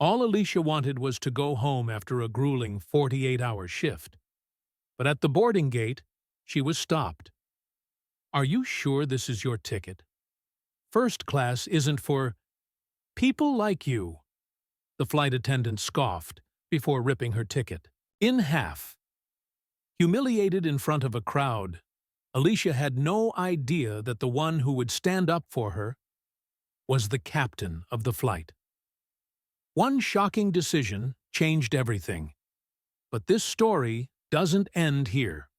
All Alicia wanted was to go home after a grueling 48-hour shift. But at the boarding gate, she was stopped. "Are you sure this is your ticket? First class isn't for people like you," the flight attendant scoffed before ripping her ticket in half. Humiliated in front of a crowd, Alicia had no idea that the one who would stand up for her was the captain of the flight. One shocking decision changed everything. But this story doesn't end here.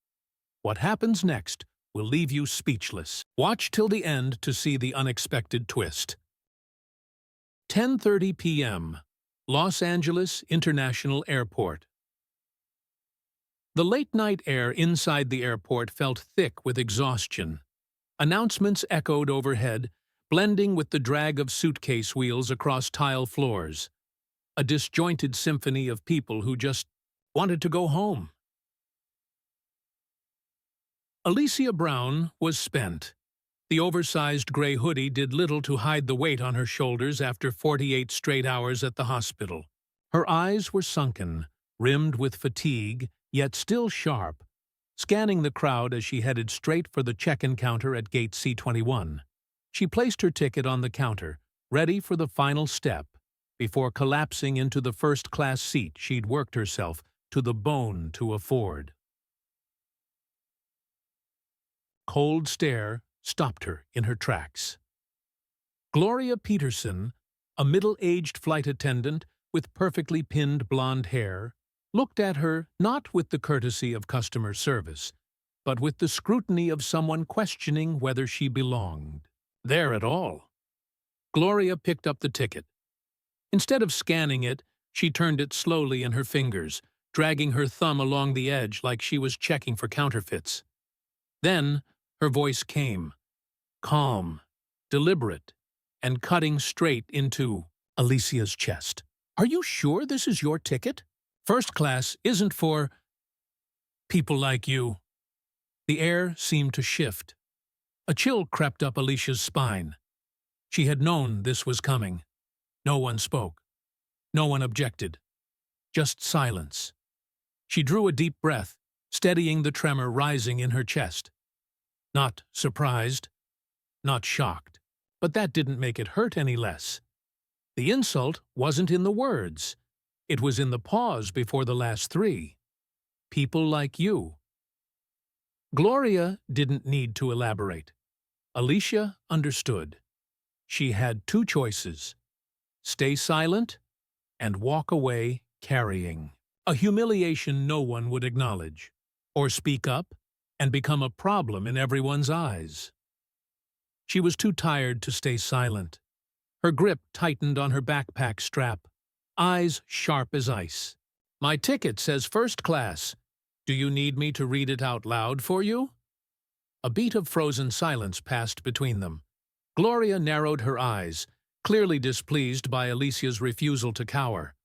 What happens next will leave you speechless. Watch till the end to see the unexpected twist. 10:30 p.m. Los Angeles International Airport. The late-night air inside the airport felt thick with exhaustion. Announcements echoed overhead, blending with the drag of suitcase wheels across tile floors. A disjointed symphony of people who just wanted to go home. Alicia Brown was spent. The oversized gray hoodie did little to hide the weight on her shoulders after 48 straight hours at the hospital. Her eyes were sunken, rimmed with fatigue, yet still sharp, scanning the crowd as she headed straight for the check-in counter at gate C21. She placed her ticket on the counter, ready for the final step, before collapsing into the first-class seat she'd worked herself to the bone to afford. Cold stare stopped her in her tracks. Gloria Peterson, a middle-aged flight attendant with perfectly pinned blonde hair, looked at her not with the courtesy of customer service, but with the scrutiny of someone questioning whether she belonged there at all. Gloria picked up the ticket. Instead of scanning it, she turned it slowly in her fingers, dragging her thumb along the edge like she was checking for counterfeits. Then her voice came, calm, deliberate, and cutting straight into Alicia's chest. "Are you sure this is your ticket? First class isn't for people like you." The air seemed to shift. A chill crept up Alicia's spine. She had known this was coming. No one spoke. No one objected. Just silence. She drew a deep breath, steadying the tremor rising in her chest. Not surprised, not shocked, but that didn't make it hurt any less. The insult wasn't in the words. It was in the pause before the last three. People like you. Gloria didn't need to elaborate. Alicia understood. She had two choices: stay silent and walk away carrying a humiliation no one would acknowledge, or speak up and become a problem in everyone's eyes. She was too tired to stay silent. Her grip tightened on her backpack strap, eyes sharp as ice. "My ticket says first class. Do you need me to read it out loud for you?" A beat of frozen silence passed between them. Gloria narrowed her eyes, clearly displeased by Alicia's refusal to cower.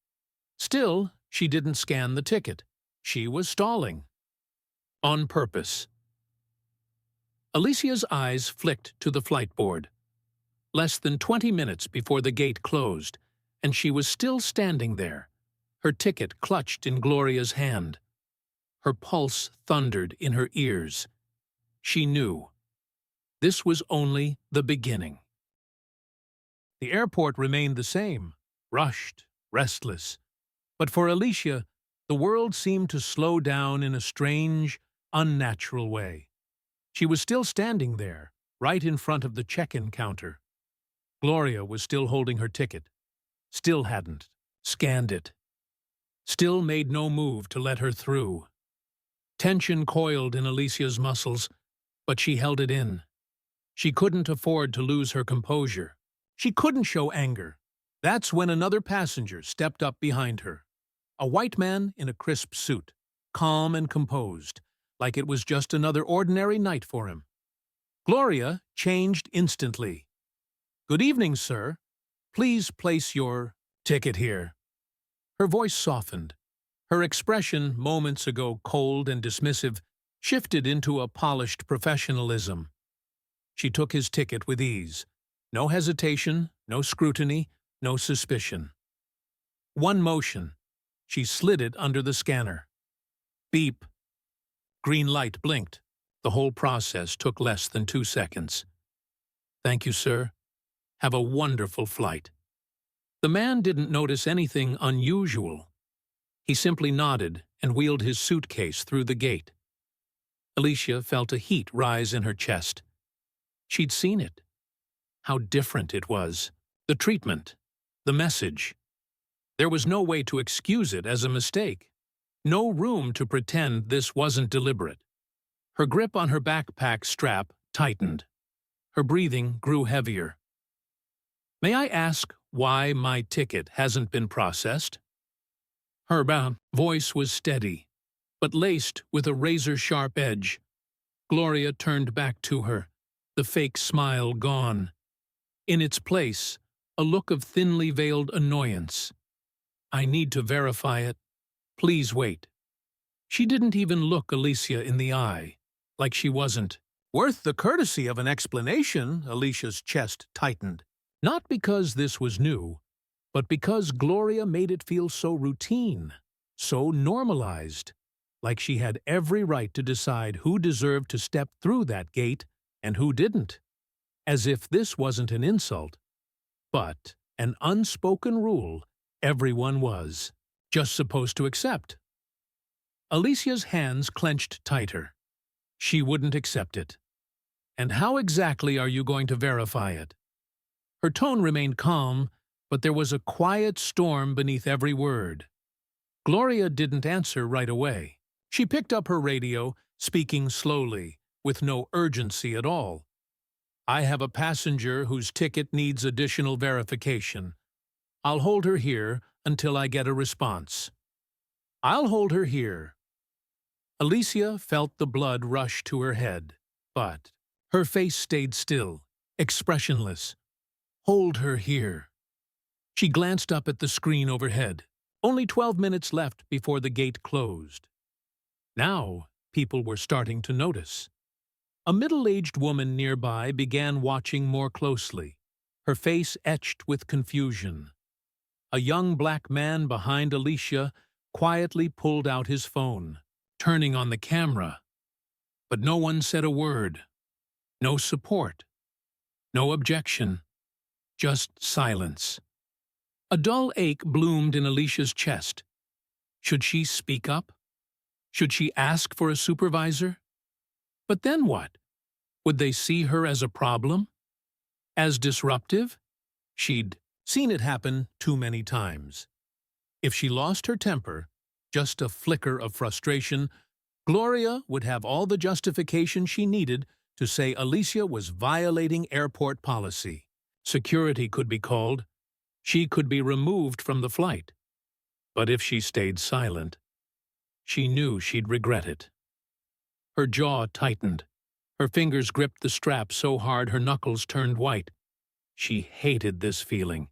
Still, she didn't scan the ticket. She was stalling. On purpose. Alicia's eyes flicked to the flight board. Less than 20 minutes before the gate closed, and she was still standing there, her ticket clutched in Gloria's hand. Her pulse thundered in her ears. She knew. This was only the beginning. The airport remained the same, rushed, restless. But for Alicia, the world seemed to slow down in a strange, unnatural way. She was still standing there, right in front of the check-in counter. Gloria was still holding her ticket, still hadn't scanned it, still made no move to let her through. Tension coiled in Alicia's muscles, but she held it in. She couldn't afford to lose her composure. She couldn't show anger. That's when another passenger stepped up behind her. A white man in a crisp suit, calm and composed, like it was just another ordinary night for him. Gloria changed instantly. "Good evening, sir. Please place your ticket here." Her voice softened. Her expression, moments ago cold and dismissive, shifted into a polished professionalism. She took his ticket with ease. No hesitation, no scrutiny, no suspicion. One motion. She slid it under the scanner. Beep. Green light blinked. The whole process took less than 2 seconds. "Thank you, sir. Have a wonderful flight." The man didn't notice anything unusual. He simply nodded and wheeled his suitcase through the gate. Alicia felt a heat rise in her chest. She'd seen it. How different it was. The treatment. The message. There was no way to excuse it as a mistake. No room to pretend this wasn't deliberate. Her grip on her backpack strap tightened. Her breathing grew heavier. "May I ask why my ticket hasn't been processed?" Her voice was steady, but laced with a razor-sharp edge. Gloria turned back to her, the fake smile gone. In its place, a look of thinly veiled annoyance. "I need to verify it. Please wait." She didn't even look Alicia in the eye, like she wasn't worth the courtesy of an explanation. Alicia's chest tightened. Not because this was new, but because Gloria made it feel so routine, so normalized, like she had every right to decide who deserved to step through that gate and who didn't, as if this wasn't an insult, but an unspoken rule everyone was just supposed to accept. Alicia's hands clenched tighter. She wouldn't accept it. "And how exactly are you going to verify it?" Her tone remained calm, but there was a quiet storm beneath every word. Gloria didn't answer right away. She picked up her radio, speaking slowly, with no urgency at all. "I have a passenger whose ticket needs additional verification. I'll hold her here until I get a response." "I'll hold her here." Alicia felt the blood rush to her head, but her face stayed still, expressionless. "Hold her here." She glanced up at the screen overhead. Only 12 minutes left before the gate closed. Now, people were starting to notice. A middle-aged woman nearby began watching more closely, her face etched with confusion. A young black man behind Alicia quietly pulled out his phone, turning on the camera. But no one said a word. No support. No objection. Just silence. A dull ache bloomed in Alicia's chest. Should she speak up? Should she ask for a supervisor? But then what? Would they see her as a problem? As disruptive? She'd seen it happen too many times. If she lost her temper, just a flicker of frustration, Gloria would have all the justification she needed to say Alicia was violating airport policy. Security could be called. She could be removed from the flight. But if she stayed silent, she knew she'd regret it. Her jaw tightened. Her fingers gripped the strap so hard her knuckles turned white. She hated this feeling.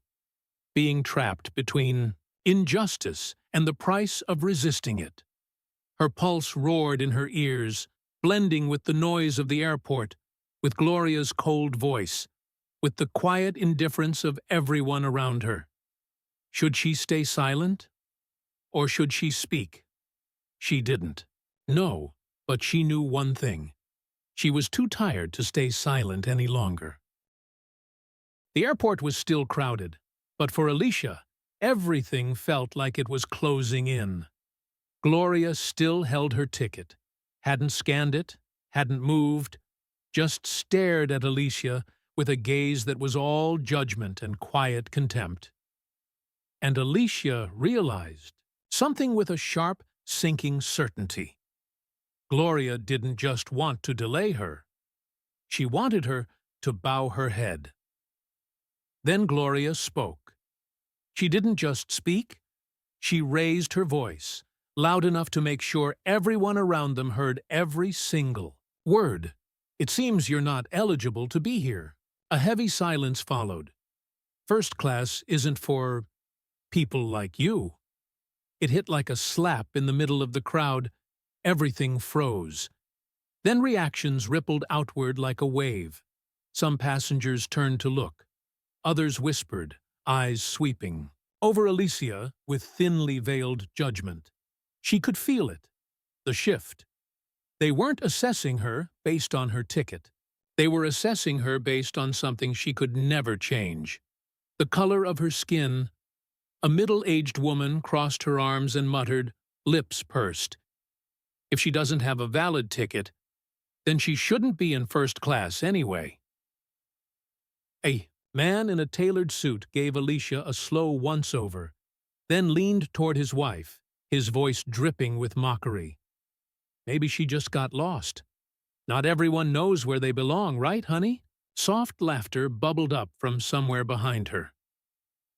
Being trapped between injustice and the price of resisting it. Her pulse roared in her ears, blending with the noise of the airport, with Gloria's cold voice, with the quiet indifference of everyone around her. Should she stay silent? Or should she speak? She didn't. No, but she knew one thing. She was too tired to stay silent any longer. The airport was still crowded, but for Alicia, everything felt like it was closing in. Gloria still held her ticket, hadn't scanned it, hadn't moved, just stared at Alicia with a gaze that was all judgment and quiet contempt. And Alicia realized something with a sharp, sinking certainty. Gloria didn't just want to delay her. She wanted her to bow her head. Then Gloria spoke. She didn't just speak, she raised her voice, loud enough to make sure everyone around them heard every single word. "It seems you're not eligible to be here." A heavy silence followed. "First class isn't for people like you." It hit like a slap in the middle of the crowd. Everything froze. Then reactions rippled outward like a wave. Some passengers turned to look. Others whispered, eyes sweeping. over Alicia with thinly veiled judgment. She could feel it, the shift. They weren't assessing her based on her ticket. They were assessing her based on something she could never change. The color of her skin. A middle-aged woman crossed her arms and muttered, lips pursed. If she doesn't have a valid ticket, then she shouldn't be in first class anyway. A man in a tailored suit gave Alicia a slow once-over, then leaned toward his wife, his voice dripping with mockery. Maybe she just got lost. Not everyone knows where they belong, right, honey? Soft laughter bubbled up from somewhere behind her.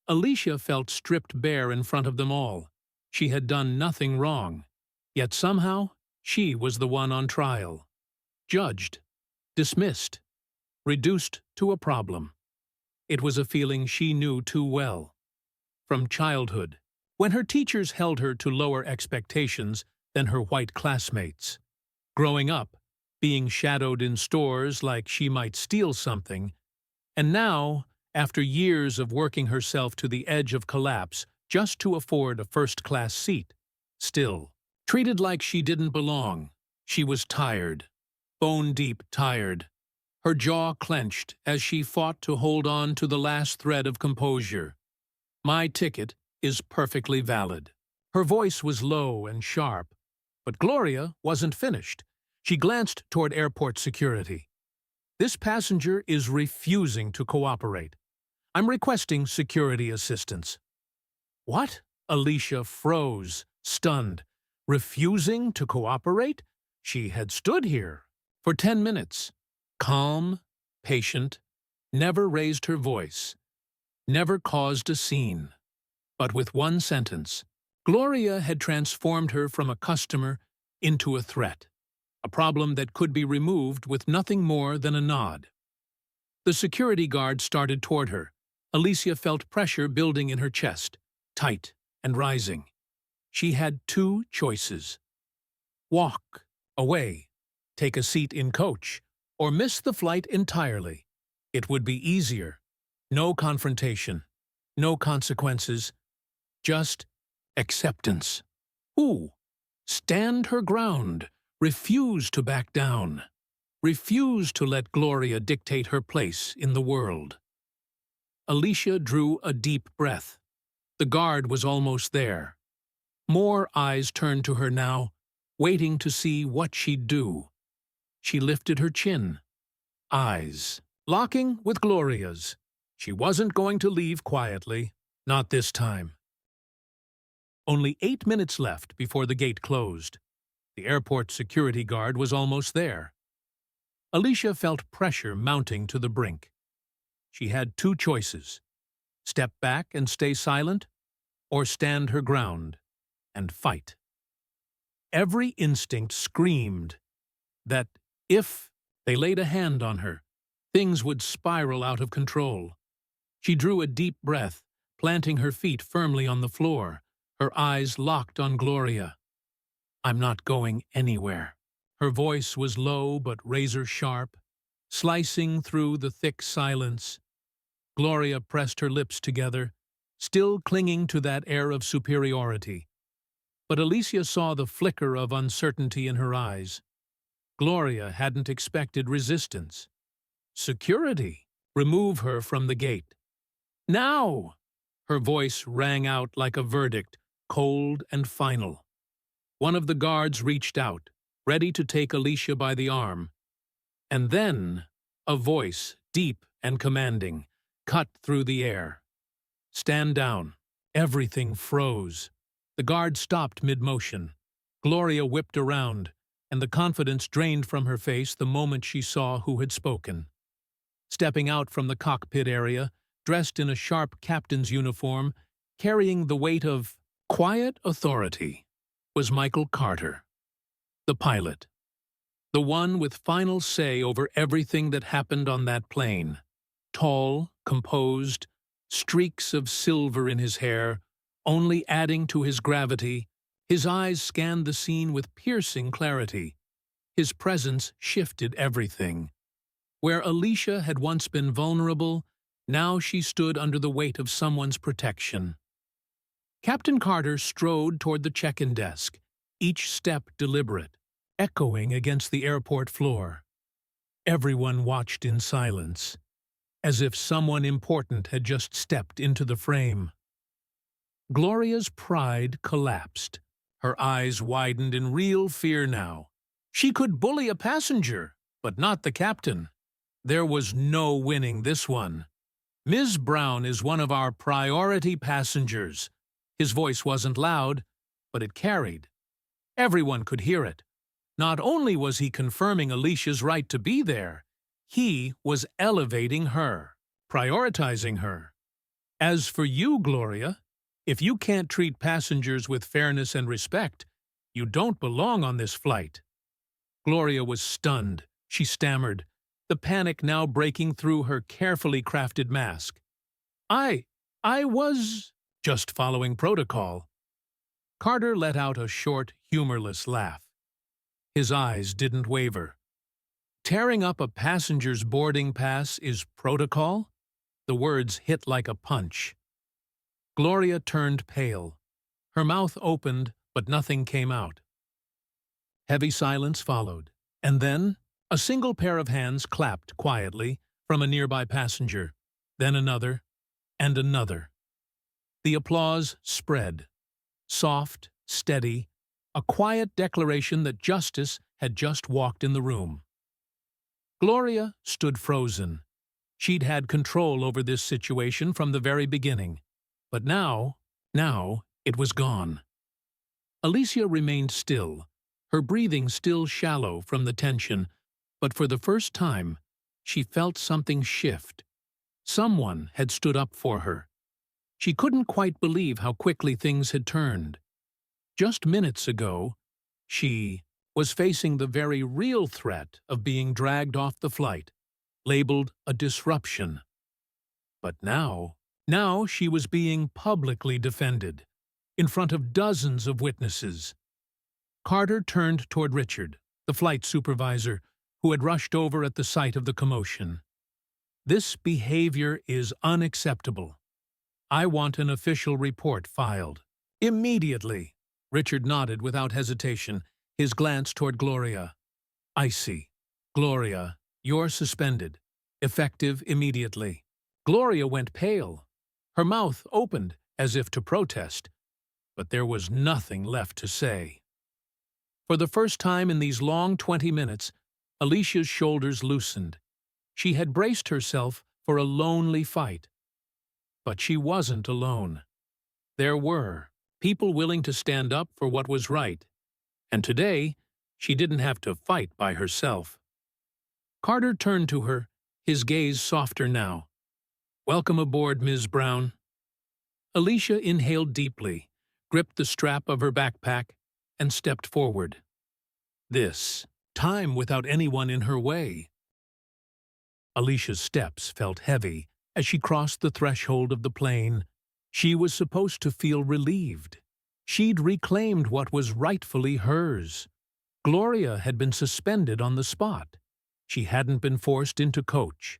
Alicia felt stripped bare in front of them all. She had done nothing wrong, yet somehow she was the one on trial. Judged, dismissed, reduced to a problem. It was a feeling she knew too well. From childhood, when her teachers held her to lower expectations than her white classmates. Growing up, being shadowed in stores like she might steal something, and now, after years of working herself to the edge of collapse just to afford a first-class seat, still, treated like she didn't belong. She was tired, bone-deep tired. Her jaw clenched as she fought to hold on to the last thread of composure. My ticket is perfectly valid. Her voice was low and sharp, but Gloria wasn't finished. She glanced toward airport security. This passenger is refusing to cooperate. I'm requesting security assistance. What? Alicia froze, stunned. Refusing to cooperate? She had stood here for 10 minutes. Calm, patient, never raised her voice, never caused a scene. But with one sentence, Gloria had transformed her from a customer into a threat, a problem that could be removed with nothing more than a nod. The security guard started toward her. Alicia felt pressure building in her chest, tight and rising. She had two choices. Walk away, take a seat in coach, or miss the flight entirely. It would be easier. No confrontation, no consequences, just acceptance. Who? Stand her ground, refuse to back down, refuse to let Gloria dictate her place in the world. Alicia drew a deep breath. The guard was almost there. More eyes turned to her now, waiting to see what she'd do. She lifted her chin. Eyes locking with Gloria's. She wasn't going to leave quietly, not this time. Only 8 minutes left before the gate closed. The airport security guard was almost there. Alicia felt pressure mounting to the brink. She had two choices: step back and stay silent, or stand her ground and fight. Every instinct screamed that if they laid a hand on her, things would spiral out of control. She drew a deep breath, planting her feet firmly on the floor, her eyes locked on Gloria. I'm not going anywhere. Her voice was low but razor-sharp, slicing through the thick silence. Gloria pressed her lips together, still clinging to that air of superiority. But Alicia saw the flicker of uncertainty in her eyes. Gloria hadn't expected resistance. Security. Remove her from the gate. Now! Her voice rang out like a verdict, cold and final. One of the guards reached out, ready to take Alicia by the arm. And then, a voice, deep and commanding, cut through the air. Stand down. Everything froze. The guard stopped mid-motion. Gloria whipped around, and the confidence drained from her face the moment she saw who had spoken. Stepping out from the cockpit area, dressed in a sharp captain's uniform, carrying the weight of quiet authority, was Michael Carter, the pilot. The one with final say over everything that happened on that plane. Tall, composed, streaks of silver in his hair, only adding to his gravity. His eyes scanned the scene with piercing clarity. His presence shifted everything. Where Alicia had once been vulnerable, now she stood under the weight of someone's protection. Captain Carter strode toward the check-in desk, each step deliberate, echoing against the airport floor. Everyone watched in silence, as if someone important had just stepped into the frame. Gloria's pride collapsed. Her eyes widened in real fear now. She could bully a passenger, but not the captain. There was no winning this one. "Ms. Brown is one of our priority passengers." His voice wasn't loud, but it carried. Everyone could hear it. Not only was he confirming Alicia's right to be there, he was elevating her, prioritizing her. "As for you, Gloria, if you can't treat passengers with fairness and respect, you don't belong on this flight." Gloria was stunned. She stammered, the panic now breaking through her carefully crafted mask. I was just following protocol." Carter let out a short, humorless laugh. His eyes didn't waver. "Tearing up a passenger's boarding pass is protocol?" The words hit like a punch. Gloria turned pale. Her mouth opened, but nothing came out. Heavy silence followed, and then a single pair of hands clapped quietly from a nearby passenger, then another, and another. The applause spread, soft, steady, a quiet declaration that justice had just walked in the room. Gloria stood frozen. She'd had control over this situation from the very beginning, but now it was gone. Alicia remained still, her breathing still shallow from the tension, but for the first time, she felt something shift. Someone had stood up for her. She couldn't quite believe how quickly things had turned. Just minutes ago, she was facing the very real threat of being dragged off the flight, labeled a disruption. But now she was being publicly defended, in front of dozens of witnesses. Carter turned toward Richard, the flight supervisor, who had rushed over at the sight of the commotion. "This behavior is unacceptable. I want an official report filed. Immediately." Richard nodded without hesitation, his glance toward Gloria. "I see. Gloria, you're suspended. Effective immediately." Gloria went pale. Her mouth opened as if to protest, but there was nothing left to say. For the first time in these long 20 minutes, Alicia's shoulders loosened. She had braced herself for a lonely fight. But she wasn't alone. There were people willing to stand up for what was right, and today she didn't have to fight by herself. Carter turned to her, his gaze softer now. "Welcome aboard, Ms. Brown." Alicia inhaled deeply, gripped the strap of her backpack, and stepped forward. This time without anyone in her way. Alicia's steps felt heavy as she crossed the threshold of the plane. She was supposed to feel relieved. She'd reclaimed what was rightfully hers. Gloria had been suspended on the spot. She hadn't been forced into coach,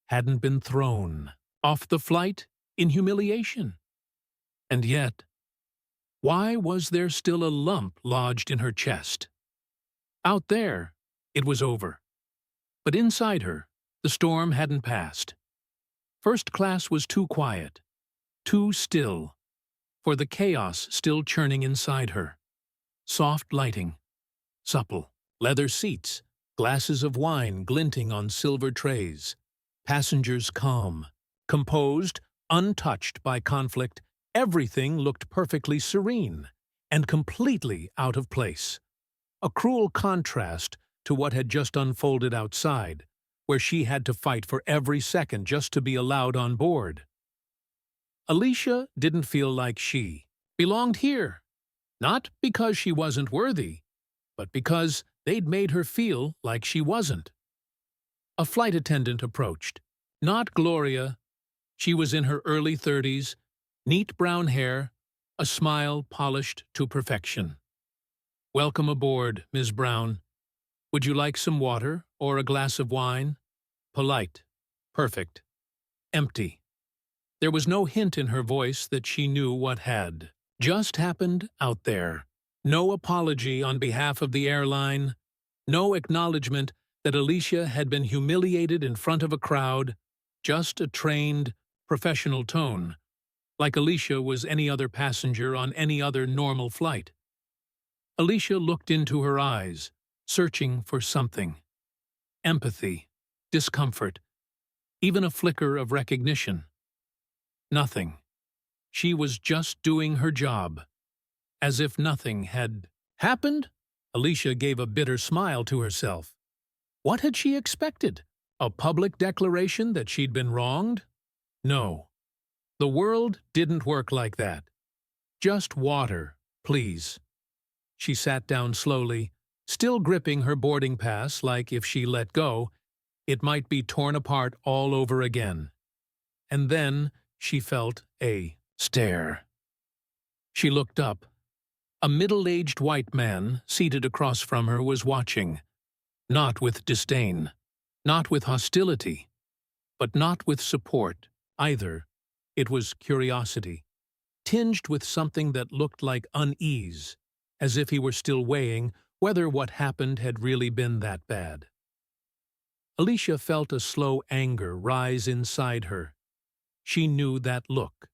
hadn't been thrown off the flight in humiliation. And yet, why was there still a lump lodged in her chest? Out there, it was over. But inside her, the storm hadn't passed. First class was too quiet, too still, for the chaos still churning inside her. Soft lighting, supple, leather seats, glasses of wine glinting on silver trays, passengers calm, composed, untouched by conflict. Everything looked perfectly serene and completely out of place. A cruel contrast to what had just unfolded outside, where she had to fight for every second just to be allowed on board. Alicia didn't feel like she belonged here, not because she wasn't worthy, but because they'd made her feel like she wasn't. A flight attendant approached. Not Gloria. She was in her early 30s, neat brown hair, a smile polished to perfection. "Welcome aboard, Ms. Brown. Would you like some water or a glass of wine?" Polite. Perfect. Empty. There was no hint in her voice that she knew what had. just happened out there. No apology on behalf of the airline, no acknowledgement that Alicia had been humiliated in front of a crowd, just a trained, professional tone, like Alicia was any other passenger on any other normal flight. Alicia looked into her eyes, searching for something. Empathy, discomfort, even a flicker of recognition. Nothing. She was just doing her job. As if nothing had happened, Alicia gave a bitter smile to herself. What had she expected? A public declaration that she'd been wronged? No. The world didn't work like that. Just water, please. She sat down slowly, still gripping her boarding pass like if she let go, it might be torn apart all over again. And then she felt a stare. She looked up. A middle-aged white man, seated across from her, was watching. Not with disdain, not with hostility, but not with support, either. It was curiosity, tinged with something that looked like unease, as if he were still weighing whether what happened had really been that bad. Alicia felt a slow anger rise inside her. She knew that look.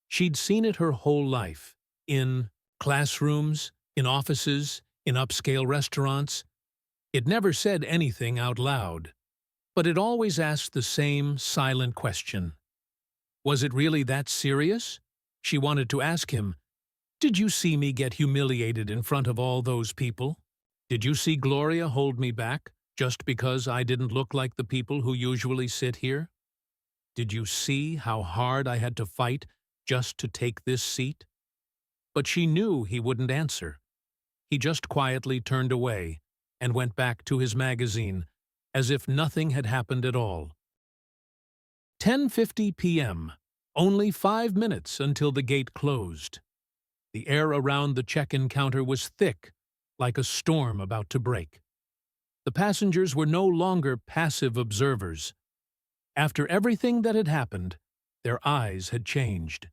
She'd seen it her whole life, in classrooms, in offices, in upscale restaurants. It never said anything out loud, but it always asked the same silent question. Was it really that serious? She wanted to ask him, did you see me get humiliated in front of all those people? Did you see Gloria hold me back just because I didn't look like the people who usually sit here? Did you see how hard I had to fight just to take this seat? But she knew he wouldn't answer. He just quietly turned away and went back to his magazine, as if nothing had happened at all. 10:50 p.m., only 5 minutes until the gate closed. The air around the check-in counter was thick, like a storm about to break. The passengers were no longer passive observers. After everything that had happened, their eyes had changed.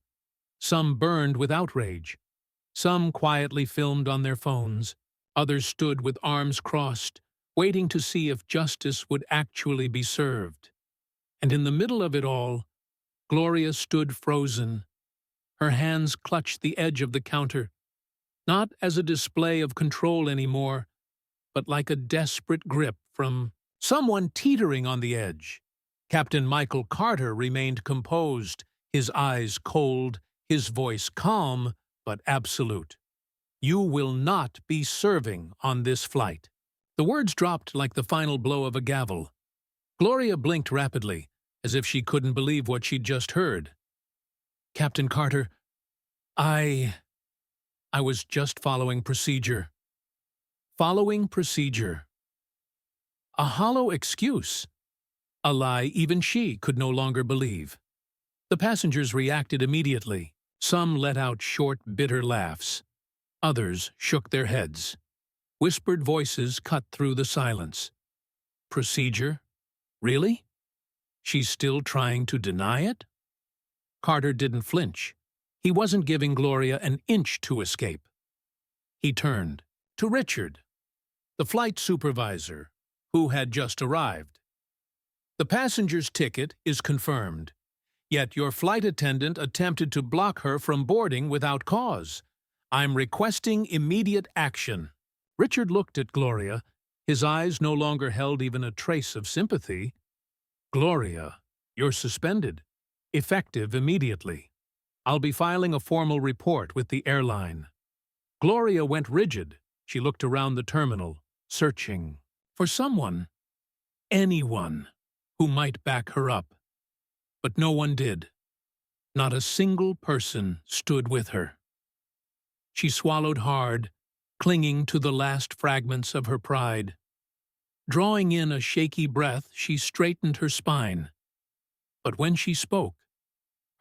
Some burned with outrage. Some quietly filmed on their phones. Others stood with arms crossed, waiting to see if justice would actually be served. And in the middle of it all, Gloria stood frozen. Her hands clutched the edge of the counter, not as a display of control anymore, but like a desperate grip from someone teetering on the edge. Captain Michael Carter remained composed, his eyes cold, his voice calm but absolute. You will not be serving on this flight. The words dropped like the final blow of a gavel. Gloria blinked rapidly, as if she couldn't believe what she'd just heard. Captain Carter, I was just following procedure. Following procedure. A hollow excuse. A lie even she could no longer believe. The passengers reacted immediately. Some let out short, bitter laughs. Others shook their heads. Whispered voices cut through the silence. Procedure? Really? She's still trying to deny it? Carter didn't flinch. He wasn't giving Gloria an inch to escape. He turned to Richard, the flight supervisor, who had just arrived. The passenger's ticket is confirmed, yet your flight attendant attempted to block her from boarding without cause. I'm requesting immediate action. Richard looked at Gloria. His eyes no longer held even a trace of sympathy. Gloria, you're suspended. Effective immediately. I'll be filing a formal report with the airline. Gloria went rigid. She looked around the terminal, searching for someone, anyone, who might back her up. But no one did. Not a single person stood with her. She swallowed hard, clinging to the last fragments of her pride. Drawing in a shaky breath, she straightened her spine. But when she spoke,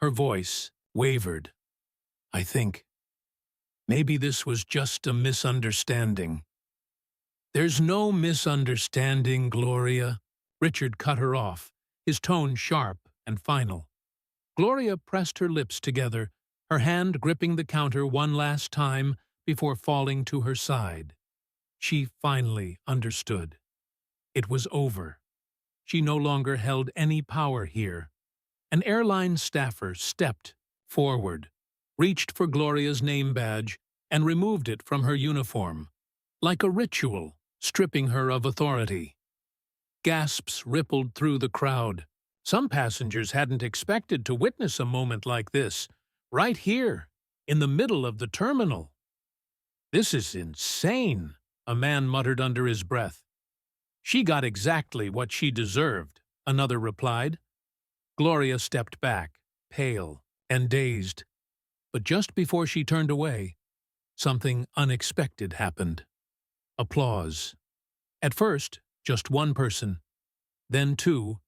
her voice wavered. I think maybe this was just a misunderstanding. There's no misunderstanding, Gloria. Richard cut her off, his tone sharp and final. Gloria pressed her lips together, her hand gripping the counter one last time before falling to her side. She finally understood. It was over. She no longer held any power here. An airline staffer stepped forward, reached for Gloria's name badge, and removed it from her uniform, like a ritual, stripping her of authority. Gasps rippled through the crowd. Some passengers hadn't expected to witness a moment like this, right here, in the middle of the terminal. "This is insane," a man muttered under his breath. "She got exactly what she deserved," another replied. Gloria stepped back, pale and dazed. But just before she turned away, something unexpected happened. Applause. At first, just one person, then two,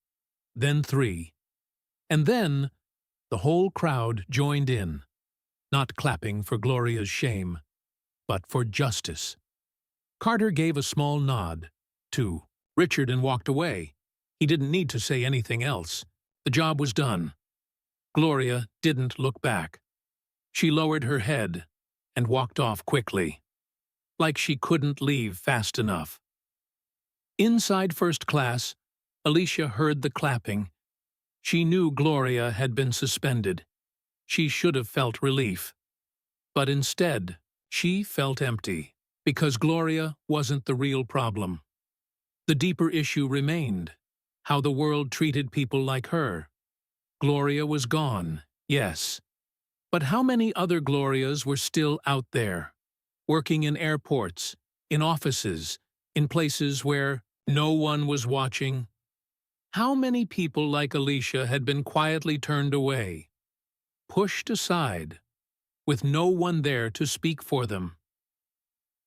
then three. And then, the whole crowd joined in, not clapping for Gloria's shame, but for justice. Carter gave a small nod to Richard and walked away. He didn't need to say anything else. The job was done. Gloria didn't look back. She lowered her head and walked off quickly, like she couldn't leave fast enough. Inside first class, Alicia heard the clapping. She knew Gloria had been suspended. She should have felt relief. But instead, she felt empty, because Gloria wasn't the real problem. The deeper issue remained, how the world treated people like her. Gloria was gone, yes. But how many other Glorias were still out there, working in airports, in offices, in places where no one was watching? How many people like Alicia had been quietly turned away, pushed aside, with no one there to speak for them?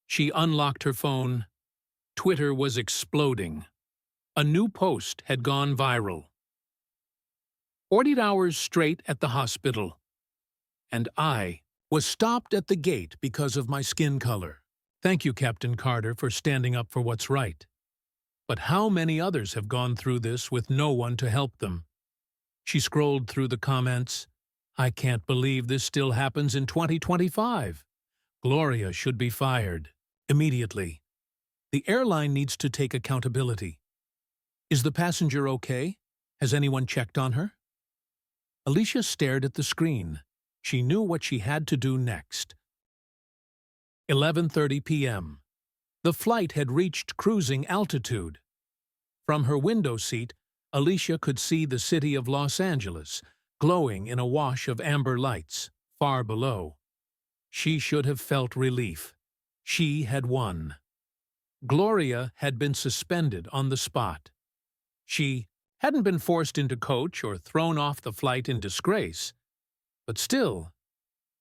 She unlocked her phone. Twitter was exploding. A new post had gone viral. 48 hours straight at the hospital. And I was stopped at the gate because of my skin color. Thank you, Captain Carter, for standing up for what's right. But how many others have gone through this with no one to help them? She scrolled through the comments. I can't believe this still happens in 2025. Gloria should be fired. Immediately. The airline needs to take accountability. Is the passenger okay? Has anyone checked on her? Alicia stared at the screen. She knew what she had to do next. 11:30 p.m. The flight had reached cruising altitude. From her window seat, Alicia could see the city of Los Angeles, glowing in a wash of amber lights, far below. She should have felt relief. She had won. Gloria had been suspended on the spot. She hadn't been forced into coach or thrown off the flight in disgrace. But still,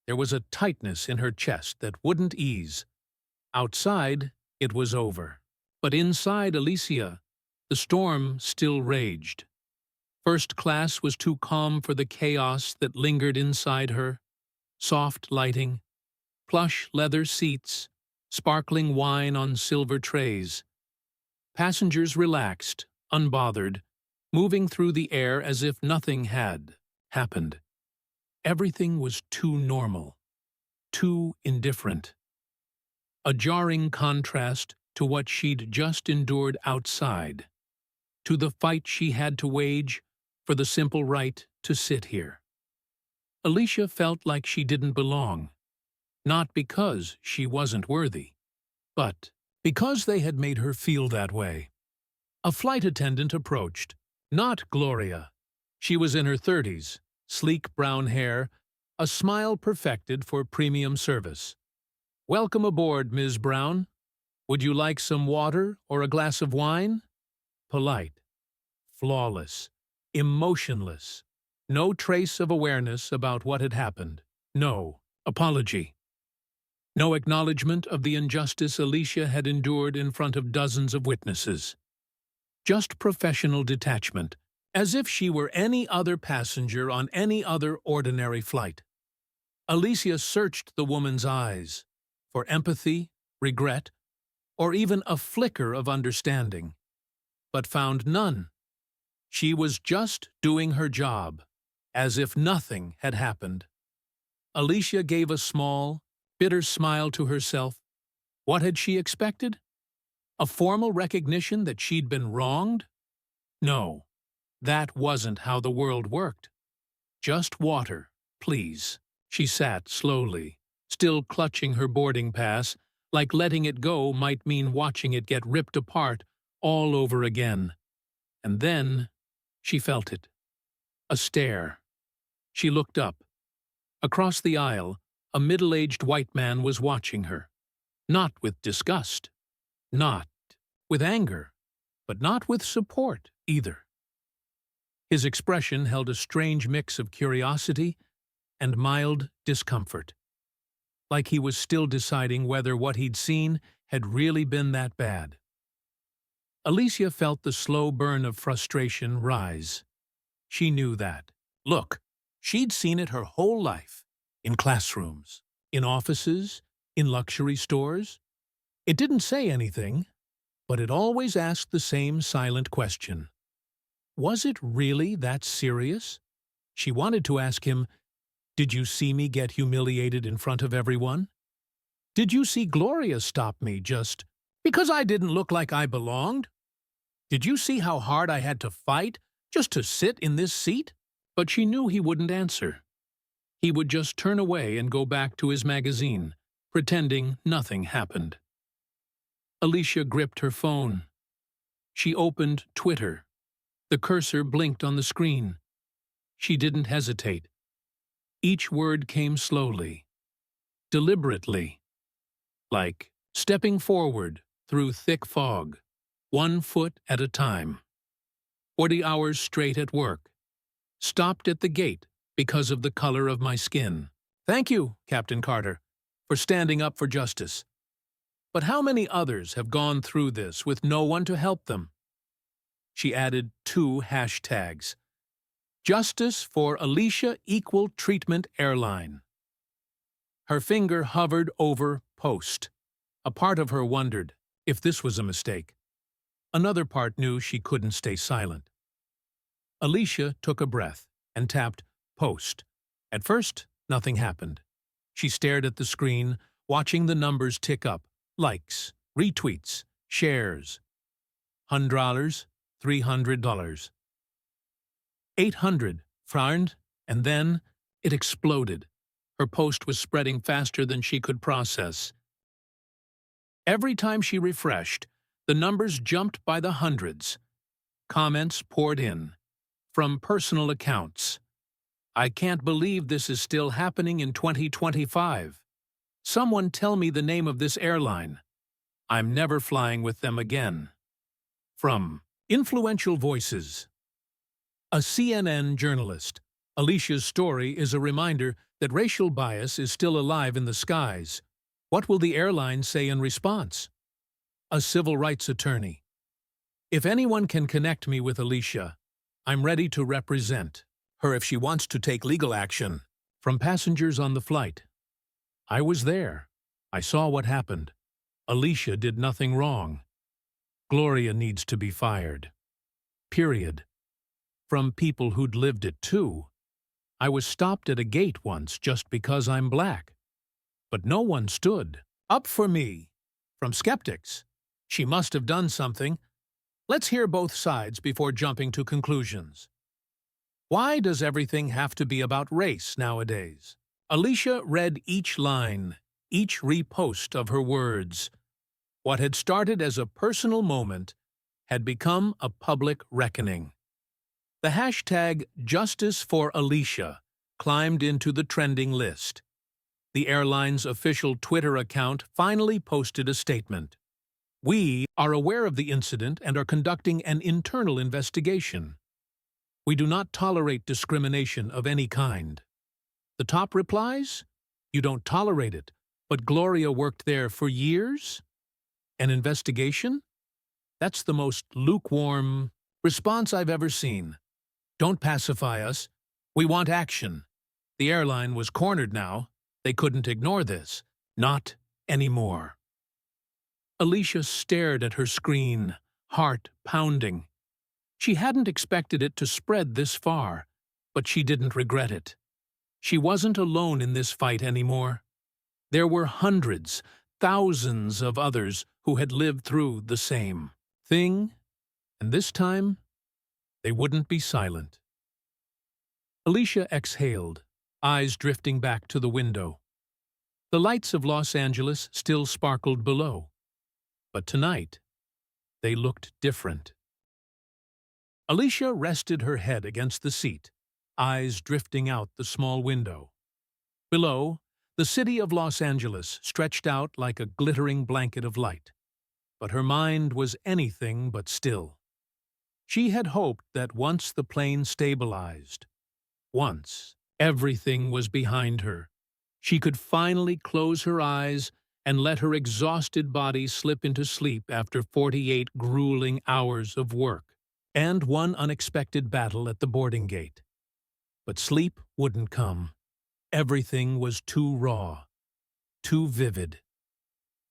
there was a tightness in her chest that wouldn't ease. Outside, it was over. But inside Alicia, the storm still raged. First class was too calm for the chaos that lingered inside her. Soft lighting, plush leather seats, sparkling wine on silver trays. Passengers relaxed, unbothered, moving through the air as if nothing had happened. Everything was too normal, too indifferent. A jarring contrast to what she'd just endured outside, to the fight she had to wage for the simple right to sit here. Alicia felt like she didn't belong, not because she wasn't worthy, but because they had made her feel that way. A flight attendant approached, not Gloria. She was in her 30s, sleek brown hair, a smile perfected for premium service. "Welcome aboard, Ms. Brown. Would you like some water or a glass of wine?" Polite, flawless, emotionless, no trace of awareness about what had happened, no apology. No acknowledgement of the injustice Alicia had endured in front of dozens of witnesses. Just professional detachment, as if she were any other passenger on any other ordinary flight. Alicia searched the woman's eyes for empathy, regret, or even a flicker of understanding, but found none. She was just doing her job, as if nothing had happened. Alicia gave a small, bitter smile to herself. What had she expected? A formal recognition that she'd been wronged? No, that wasn't how the world worked. Just water, please. She sat slowly, still clutching her boarding pass, like letting it go might mean watching it get ripped apart all over again. And then she felt it. A stare. She looked up. Across the aisle, a middle-aged white man was watching her. Not with disgust. Not with anger. But not with support, either. His expression held a strange mix of curiosity and mild discomfort. Like he was still deciding whether what he'd seen had really been that bad. Alicia felt the slow burn of frustration rise. She knew that. Look, she'd seen it her whole life. In classrooms, in offices, in luxury stores. It didn't say anything, but it always asked the same silent question. Was it really that serious? She wanted to ask him, did you see me get humiliated in front of everyone? Did you see Gloria stop me just because I didn't look like I belonged? Did you see how hard I had to fight just to sit in this seat? But she knew he wouldn't answer. He would just turn away and go back to his magazine, pretending nothing happened. Alicia gripped her phone. She opened Twitter. The cursor blinked on the screen. She didn't hesitate. Each word came slowly, deliberately, like stepping forward through thick fog, 1 foot at a time. 40 hours straight at work. Stopped at the gate because of the color of my skin. Thank you, Captain Carter, for standing up for justice. But how many others have gone through this with no one to help them? She added 2 hashtags. Justice for Alicia Equal Treatment Airline. Her finger hovered over post. A part of her wondered if this was a mistake. Another part knew she couldn't stay silent. Alicia took a breath and tapped post. At first, nothing happened. She stared at the screen, watching the numbers tick up. Likes, retweets, shares. $100, $300. 800, frowned, and then it exploded. Her post was spreading faster than she could process. Every time she refreshed, the numbers jumped by the hundreds. Comments poured in, from personal accounts. I can't believe this is still happening in 2025. Someone tell me the name of this airline. I'm never flying with them again. From influential voices. A CNN journalist. Alicia's story is a reminder that racial bias is still alive in the skies. What will the airline say in response? A civil rights attorney. If anyone can connect me with Alicia, I'm ready to represent her if she wants to take legal action. From passengers on the flight. I was there. I saw what happened. Alicia did nothing wrong. Gloria needs to be fired. Period. From people who'd lived it too. I was stopped at a gate once just because I'm black. But no one stood up for me. From skeptics. She must have done something. Let's hear both sides before jumping to conclusions. Why does everything have to be about race nowadays? Alicia read each line, each repost of her words. What had started as a personal moment had become a public reckoning. The hashtag Justice for Alicia climbed into the trending list. The airline's official Twitter account finally posted a statement. We are aware of the incident and are conducting an internal investigation. We do not tolerate discrimination of any kind. The top replies, you don't tolerate it, but Gloria worked there for years? An investigation? That's the most lukewarm response I've ever seen. Don't pacify us. We want action. The airline was cornered now. They couldn't ignore this. Not anymore. Alicia stared at her screen, heart pounding. She hadn't expected it to spread this far, but she didn't regret it. She wasn't alone in this fight anymore. There were hundreds, thousands of others who had lived through the same thing, and this time they wouldn't be silent. Alicia exhaled, eyes drifting back to the window. The lights of Los Angeles still sparkled below, but tonight they looked different. Alicia rested her head against the seat, eyes drifting out the small window. Below, the city of Los Angeles stretched out like a glittering blanket of light, but her mind was anything but still. She had hoped that once the plane stabilized, once everything was behind her, she could finally close her eyes and let her exhausted body slip into sleep after 48 grueling hours of work and one unexpected battle at the boarding gate. But sleep wouldn't come. Everything was too raw, too vivid.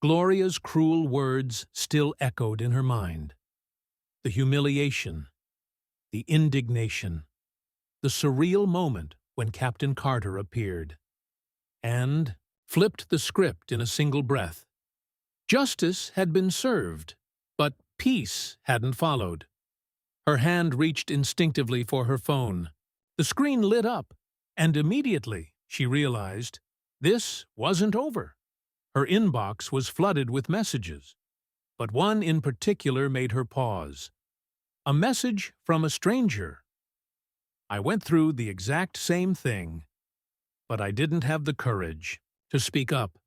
Gloria's cruel words still echoed in her mind. The humiliation, the indignation, the surreal moment when Captain Carter appeared and flipped the script in a single breath. Justice had been served, but peace hadn't followed. Her hand reached instinctively for her phone. The screen lit up, and immediately she realized this wasn't over. Her inbox was flooded with messages, but one in particular made her pause. A message from a stranger. "I went through the exact same thing, but I didn't have the courage to speak up.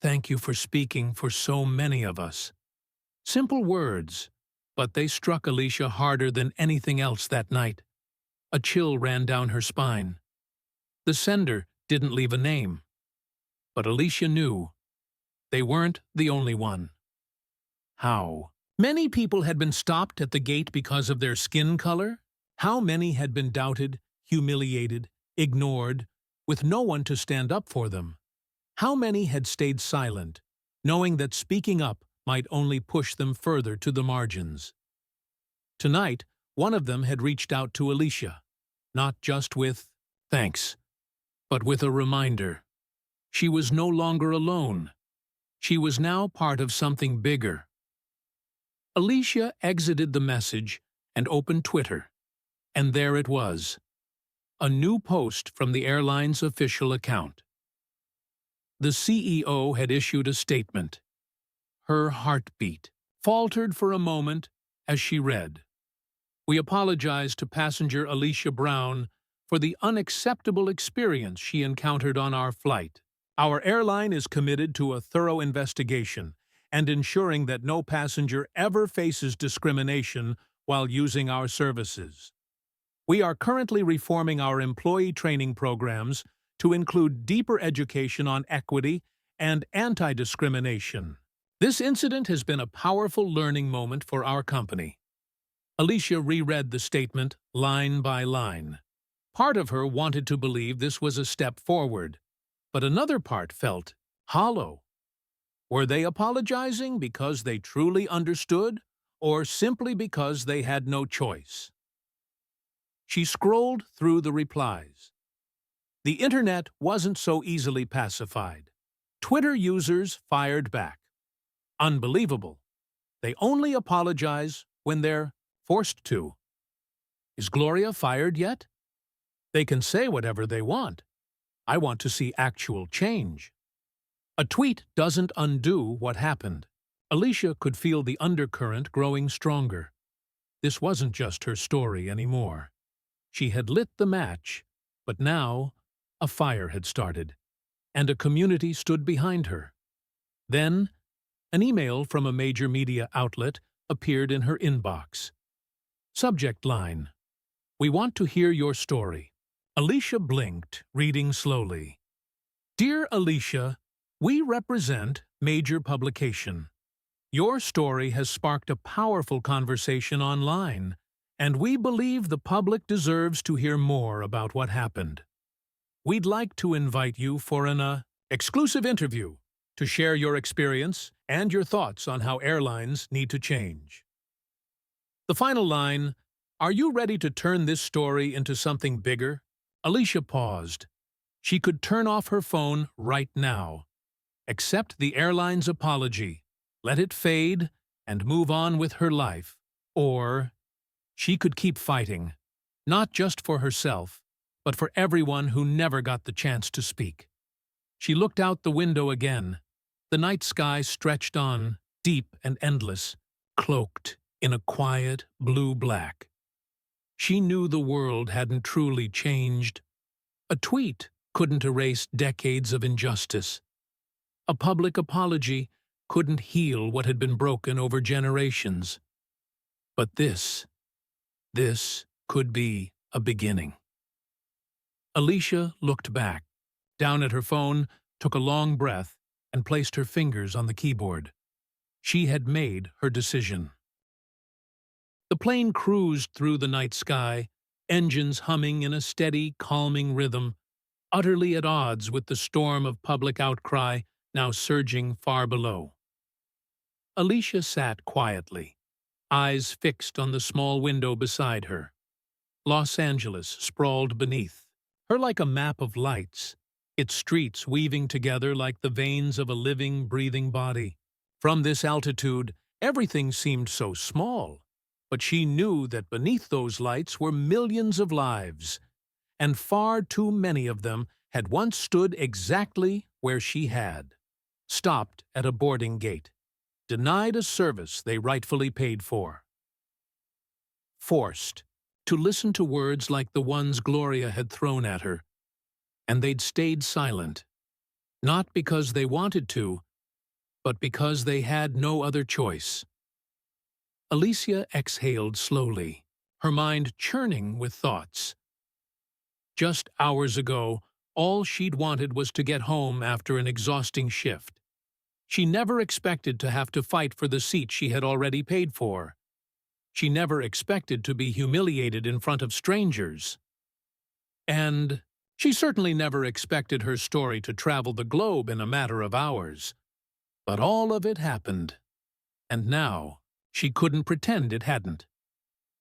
Thank you for speaking for so many of us." Simple words, but they struck Alicia harder than anything else that night. A chill ran down her spine. The sender didn't leave a name, but Alicia knew they weren't the only one. How many people had been stopped at the gate because of their skin color? How many had been doubted, humiliated, ignored, with no one to stand up for them? How many had stayed silent, knowing that speaking up might only push them further to the margins? Tonight, one of them had reached out to Alicia, not just with thanks, but with a reminder. She was no longer alone. She was now part of something bigger. Alicia exited the message and opened Twitter, and there it was, a new post from the airline's official account. The CEO had issued a statement. Her heartbeat faltered for a moment as she read, "We apologize to passenger Alicia Brown for the unacceptable experience she encountered on our flight. Our airline is committed to a thorough investigation and ensuring that no passenger ever faces discrimination while using our services. We are currently reforming our employee training programs to include deeper education on equity and anti-discrimination. This incident has been a powerful learning moment for our company." Alicia reread the statement line by line. Part of her wanted to believe this was a step forward, but another part felt hollow. Were they apologizing because they truly understood, or simply because they had no choice? She scrolled through the replies. The internet wasn't so easily pacified. Twitter users fired back. Unbelievable. They only apologize when they're forced to. Is Gloria fired yet? They can say whatever they want. I want to see actual change. A tweet doesn't undo what happened. Alicia could feel the undercurrent growing stronger. This wasn't just her story anymore. She had lit the match, but now a fire had started, and a community stood behind her. Then, an email from a major media outlet appeared in her inbox. Subject line: "We want to hear your story." Alicia blinked, reading slowly. "Dear Alicia, we represent major publication. Your story has sparked a powerful conversation online, and we believe the public deserves to hear more about what happened. We'd like to invite you for an exclusive interview to share your experience and your thoughts on how airlines need to change." The final line, "Are you ready to turn this story into something bigger?" Alicia paused, She could turn off her phone right now, accept the airline's apology, let it fade, and move on with her life. Or she could keep fighting, not just for herself, but for everyone who never got the chance to speak. She looked out the window again. The night sky stretched on, deep and endless, cloaked in a quiet blue-black. She knew the world hadn't truly changed. A tweet couldn't erase decades of injustice. A public apology couldn't heal what had been broken over generations. But this could be a beginning. Alicia looked back, down at her phone, took a long breath, and placed her fingers on the keyboard. She had made her decision. The plane cruised through the night sky, engines humming in a steady, calming rhythm, utterly at odds with the storm of public outcry now surging far below. Alicia sat quietly, eyes fixed on the small window beside her. Los Angeles sprawled beneath her like a map of lights, its streets weaving together like the veins of a living, breathing body. From this altitude, everything seemed so small, but she knew that beneath those lights were millions of lives, and far too many of them had once stood exactly where she had, stopped at a boarding gate, denied a service they rightfully paid for, forced to listen to words like the ones Gloria had thrown at her, and they'd stayed silent, not because they wanted to, but because they had no other choice. Alicia exhaled slowly, her mind churning with thoughts. Just hours ago, all she'd wanted was to get home after an exhausting shift. She never expected to have to fight for the seat she had already paid for. She never expected to be humiliated in front of strangers. And she certainly never expected her story to travel the globe in a matter of hours. But all of it happened. And now, she couldn't pretend it hadn't.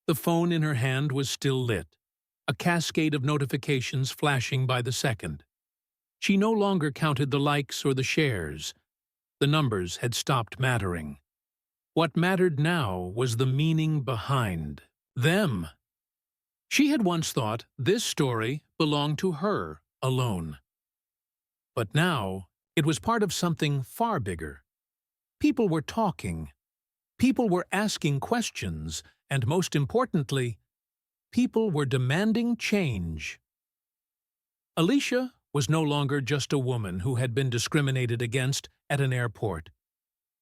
The phone in her hand was still lit, a cascade of notifications flashing by the second. She no longer counted the likes or the shares. The numbers had stopped mattering. What mattered now was the meaning behind them. She had once thought this story belonged to her alone. But now, it was part of something far bigger. People were talking. People were asking questions, and most importantly, people were demanding change. Alicia was no longer just a woman who had been discriminated against at an airport.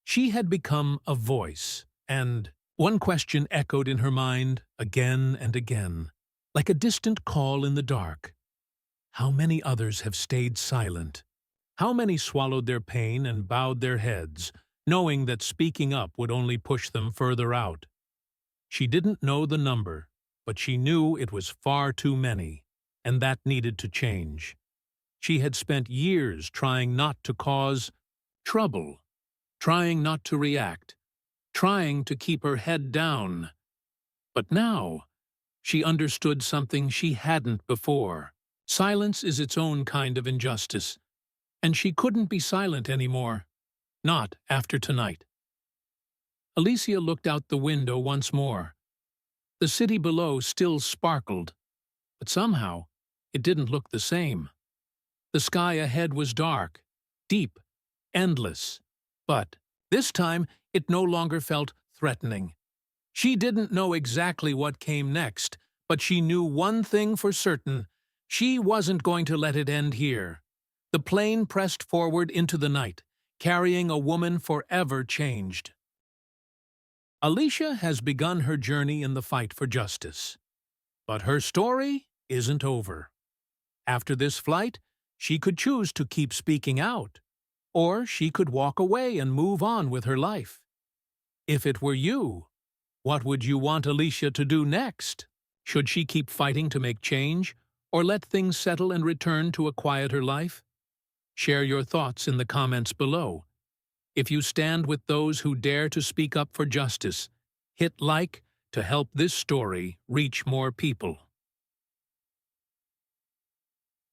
She had become a voice, and one question echoed in her mind again and again, like a distant call in the dark. How many others have stayed silent? How many swallowed their pain and bowed their heads, knowing that speaking up would only push them further out? She didn't know the number, but she knew it was far too many, and that needed to change. She had spent years trying not to cause trouble, trying not to react, trying to keep her head down. But now, she understood something she hadn't before. Silence is its own kind of injustice, and she couldn't be silent anymore. Not after tonight. Alicia looked out the window once more. The city below still sparkled, but somehow it didn't look the same. The sky ahead was dark, deep, endless, but this time it no longer felt threatening. She didn't know exactly what came next, but she knew one thing for certain. She wasn't going to let it end here. The plane pressed forward into the night, carrying a woman forever changed. Alicia has begun her journey in the fight for justice. But her story isn't over. After this flight, she could choose to keep speaking out, or she could walk away and move on with her life. If it were you, what would you want Alicia to do next? Should she keep fighting to make change, or let things settle and return to a quieter life? Share your thoughts in the comments below. If you stand with those who dare to speak up for justice, hit like to help this story reach more people.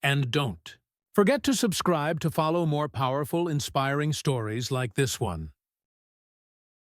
And don't Forget to subscribe to follow more powerful, inspiring stories like this one.